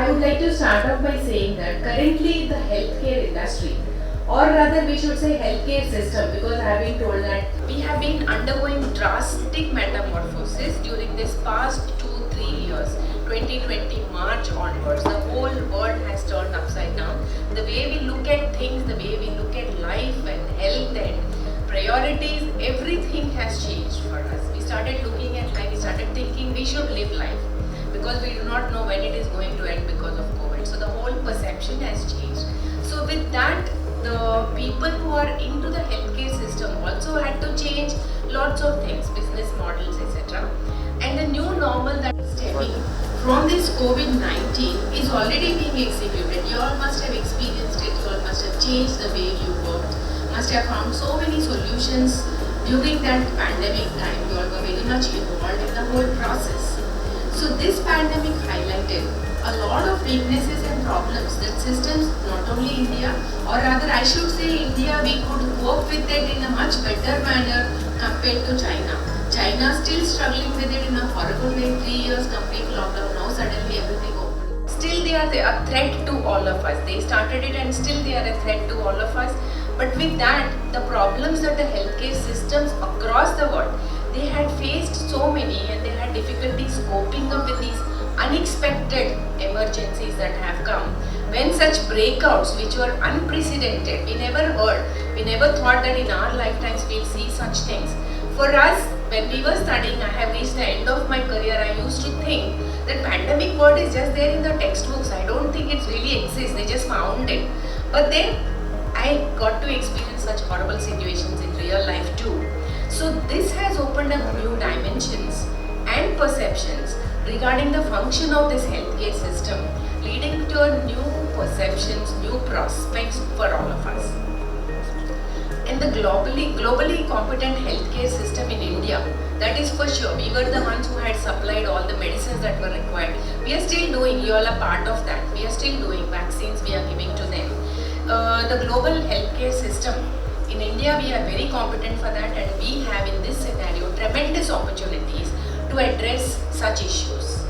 I would like to start off by saying that currently the healthcare industry, or rather we should say healthcare system, because I have been told that we have been undergoing drastic metamorphosis during this past 2-3 years. 2020 March onwards, the whole world has turned upside down. The way we look at things, the way we look at life and health and priorities, everything has changed for us. We started looking at life, we started thinking we should live life because we do not know when it is going to end because of COVID. So the whole perception has changed. So with that, the people who are into the healthcare system also had to change lots of things, business models, etc. And the new normal that is stemming from this COVID-19 is already being executed. You all must have experienced it, you all must have changed the way you worked, must have found so many solutions during that pandemic time. You all were very much involved in the whole process. So this pandemic highlighted a lot of weaknesses and problems that systems, not only India, or rather I should say India, we could cope with it in a much better manner compared to China. China still struggling with it in a horrible way, 3 years complete lockdown, now suddenly everything open. Still they are a threat to all of us. They started it and still they are a threat to all of us. But with that, the problems that the healthcare systems across the world, they had faced so many and they had difficulties coping up with these unexpected emergencies that have come. When such breakouts which were unprecedented, we never heard, we never thought that in our lifetimes we'll see such things. For us, when we were studying, I have reached the end of my career, I used to think that pandemic word is just there in the textbooks. I don't think it really exists, they just found it. But then I got to experience such horrible situations in real life too. So this has opened up new dimensions and perceptions regarding the function of this healthcare system, leading to new perceptions, new prospects for all of us. And the globally competent healthcare system in India, that is for sure. We were the ones who had supplied all the medicines that were required. We are still doing, you all are part of that. We are still doing vaccines, we are giving to them. The global healthcare system in India, we are very competent for that, and we have in this scenario tremendous opportunities to address such issues.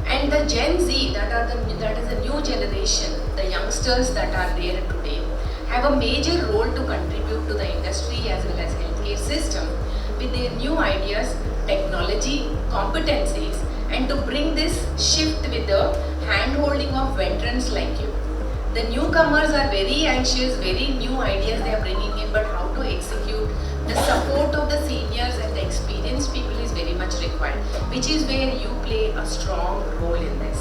And the Gen Z, that is the new generation, the youngsters that are there today, have a major role to contribute to the industry as well as healthcare system with their new ideas, technology, competencies, and to bring this shift with the hand-holding of veterans like you. The newcomers are very anxious, very new ideas they are bringing in, but how to execute, the support of the seniors and the experienced people is very much required, which is where you play a strong role in this.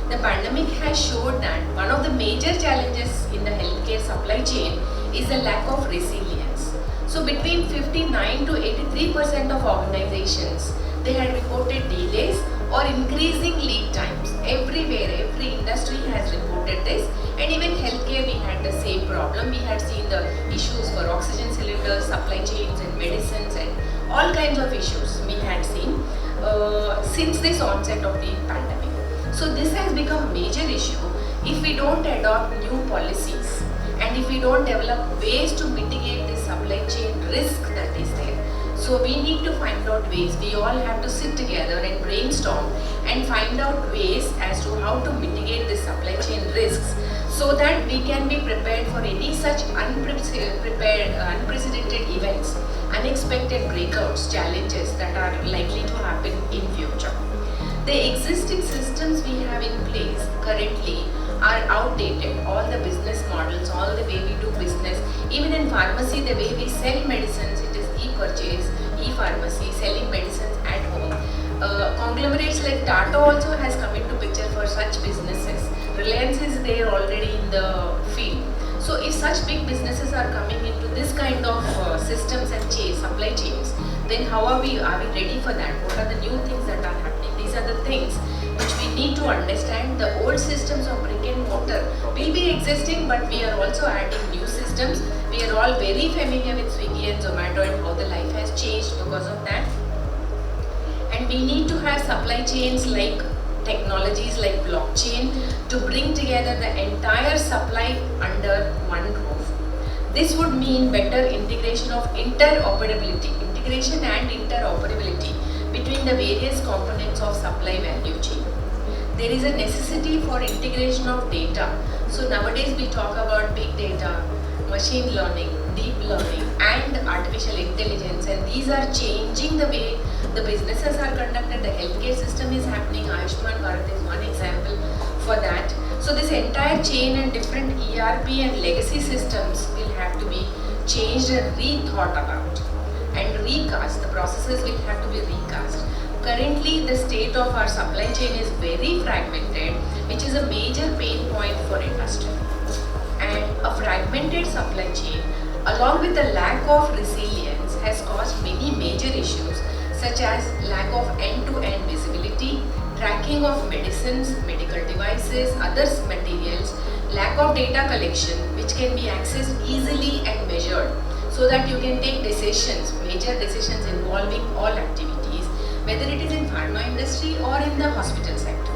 The pandemic has showed that one of the major challenges in the healthcare supply chain is the lack of resilience. So between 59 to 83% of organizations, they had reported delays or increasing lead times. Everywhere, every industry has reported this, and even healthcare we had the same problem. We had seen the issues for oxygen cylinders, supply chains and medicines and all kinds of issues we had seen since this onset of the pandemic. So this has become a major issue if we don't adopt new policies and if we don't develop ways to mitigate the supply chain risk that is there. So we need to find out ways. We all have to sit together and brainstorm and find out ways as to how to mitigate the supply chain risks so that we can be prepared for any such unprecedented events, unexpected breakouts, challenges that are likely to happen in future. The existing systems we have in place currently are outdated. All the business models, all the way we do business, even in pharmacy, the way we sell medicines, it is e-purchase, e-pharmacy, selling medicines at home. Conglomerates like Tata also has come into picture for such businesses. Reliance is there already in the field. So if such big businesses are coming into this kind of systems and supply chains, then how are we ready for that? What are the new things that are happening? These are the things which we need to understand. The old systems of brick and mortar will be existing, but we are also adding new systems. We are all very familiar with Swiggy and Zomato and how the life has changed because of that. And we need to have supply chains like technologies like blockchain to bring together the entire supply under one roof. This would mean better integration of interoperability between the various components of supply value chain. there is a necessity for integration of data. So nowadays we talk about big data, machine learning, deep learning and artificial intelligence, and these are changing the way the businesses are conducted. The healthcare system is happening. Ayushman Bharat is one example for that. So this entire chain and different ERP and legacy systems will have to be changed and rethought about and recast. The processes will have to be recast. Currently the state of our supply chain is very fragmented, which is a major pain point for industry. And a fragmented supply chain along with the lack of resilience has caused many major issues such as lack of end-to-end visibility, tracking of medicines, medical devices, other materials, lack of data collection which can be accessed easily and measured so that you can take decisions, major decisions involving all activities, whether it is in pharma industry or in the hospital sector.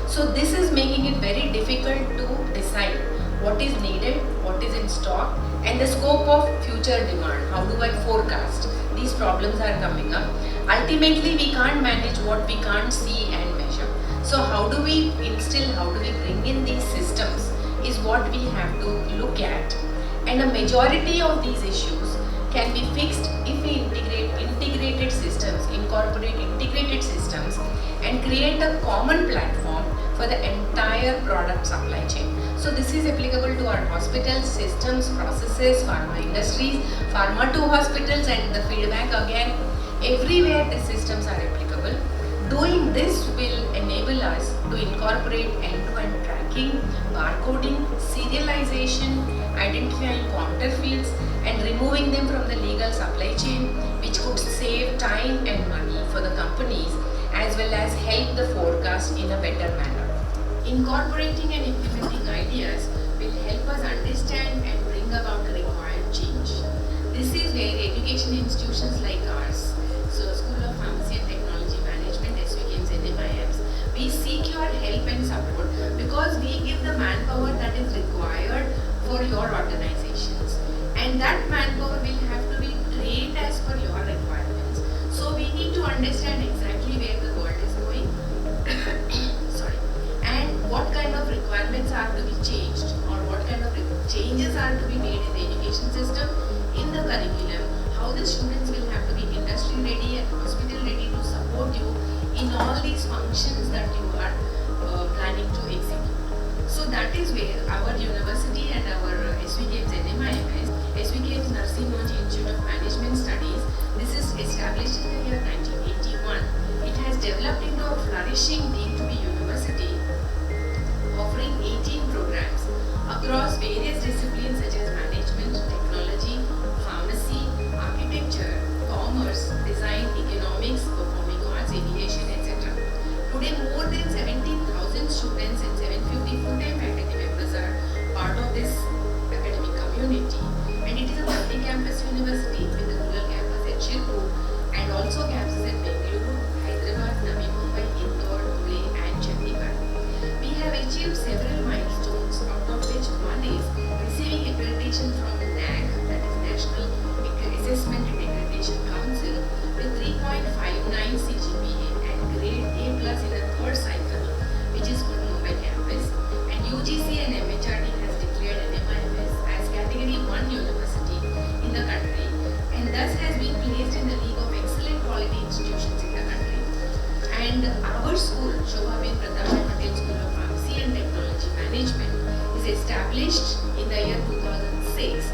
So this is making it very difficult to decide what is needed, what is in stock, and the scope of future demand. How do I forecast? These problems are coming up. Ultimately, we can't manage what we can't see and measure. So how do we instill, how do we bring in these systems is what we have to look at. And a majority of these issues can be fixed if we incorporate integrated systems and create a common platform for the entire product supply chain. So this is applicable to our hospitals, systems, processes, pharma industries, pharma to hospitals, and the feedback again, everywhere the systems are applicable. Doing this will enable us to incorporate end-to-end tracking, barcoding, serialization, identifying counterfeits and removing them from the legal supply chain, which could save time and money for the companies as well as help the forecast in a better manner. Incorporating and implementing ideas will help us understand and bring about the required change. This is where education institutions like ours, so School of Pharmacy and Technology Management, SVKMs and NMIMS, we seek your help and support because we give the manpower that is required for your organizations, and that manpower will have to be trained as per your requirements. So we need to understand exactly where the world is going sorry, and what kind of requirements are to be changed or what kind of changes are to be made in the education system, in the curriculum, how the students will have to be industry ready and hospital ready to support you in all these functions that you are planning to execute. So that is where our university and our SVKM's NMIMS, SVKM's Nursing Institute of Management Studies, this is established in the year 1981. It has developed into a flourishing deemed to be university, offering 18 programs across various disciplines such as management, technology, pharmacy, architecture, commerce, design, economics, performing arts, aviation, etc. Today, more than 17,000 students and 750 full-time faculty members are part of this academic community, and it is a multi-campus university with a rural campus at Shirpur and also campuses at Bengaluru, Hyderabad, Navi Mumbai, Indore, Pune and Chandigarh. We have achieved several milestones, out of which one is receiving accreditation from NAC, that is National Assessment and Accreditation Council, with 3.59 CGPA and grade A+ in the third cycle, which is for Mumbai campus, and UGC and MHRD has declared NMIMS as category 1 university in the country, and thus has been placed in the league of excellent quality institutions in the country. And our school, Shobhabin Pratap Patel School of Pharmacy and Technology Management, is established in the year 2006,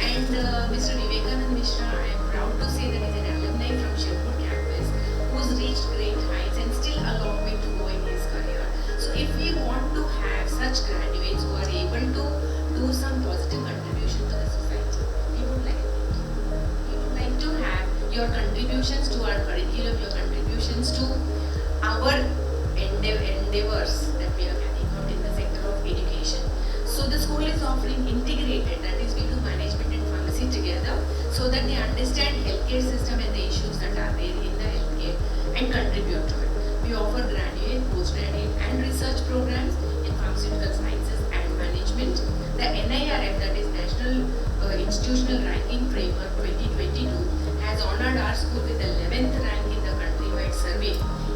and Mr. Vivekanand Mishra, I am proud to say that is an alumni from Shirpur campus who's reached great heights and still a long way to go in his career. So if we want to have such graduates who are able to do some positive contribution to the society, we would like to have your contributions to our curriculum, your contributions to our endeavors that we are carrying out in the sector of education. So the school is offering integrated, that is we do management and pharmacy together, so that they understand healthcare system and the issues that are there in the healthcare and contribute to it. We offer graduate, postgraduate and research programs in pharmaceutical sciences and management. The NIRF, that is National Institutional Ranking Framework 2022, has honored our school with the 11th rank in the countrywide survey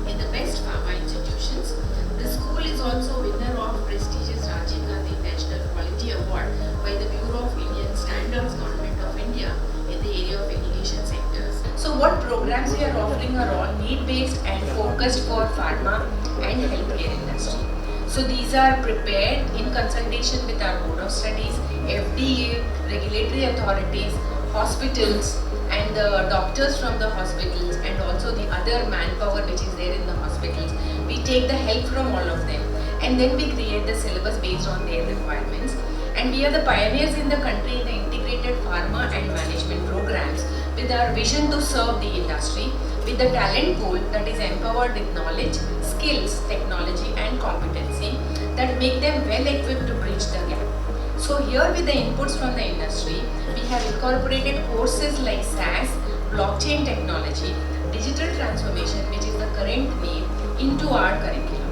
in the best pharma institutions. The school is is also winner of prestigious Rajiv Gandhi National Quality Award by the Bureau of Indian Standards Government of India in the area of education sectors. So what programs we are offering are all need-based and focused for pharma and healthcare industry. So these are prepared in consultation with our Board of Studies, FDA, regulatory authorities, hospitals, and the doctors from the hospitals, and also the other manpower which is there in the hospitals. We take the help from all of them, and then we create the syllabus based on their requirements. And we are the pioneers in the country in the integrated pharma and management programs with our vision to serve the industry with the talent pool that is empowered with knowledge, skills, technology and competency that make them well equipped to bridge the gap. So here with the inputs from the industry, we have incorporated courses like SaaS, blockchain technology, digital transformation, which is the current need, into our curriculum.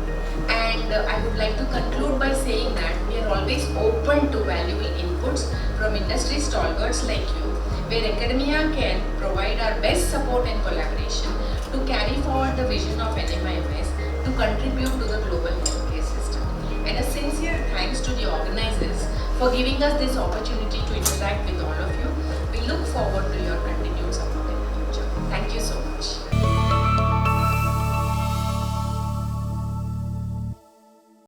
And I would like to conclude by saying that we are always open to valuable inputs from industry stalwarts like you, where academia can provide our best support and collaboration to carry forward the vision of NMIMS to contribute to the global healthcare system. And a sincere thanks to the organizers for giving us this opportunity to interact with all of you.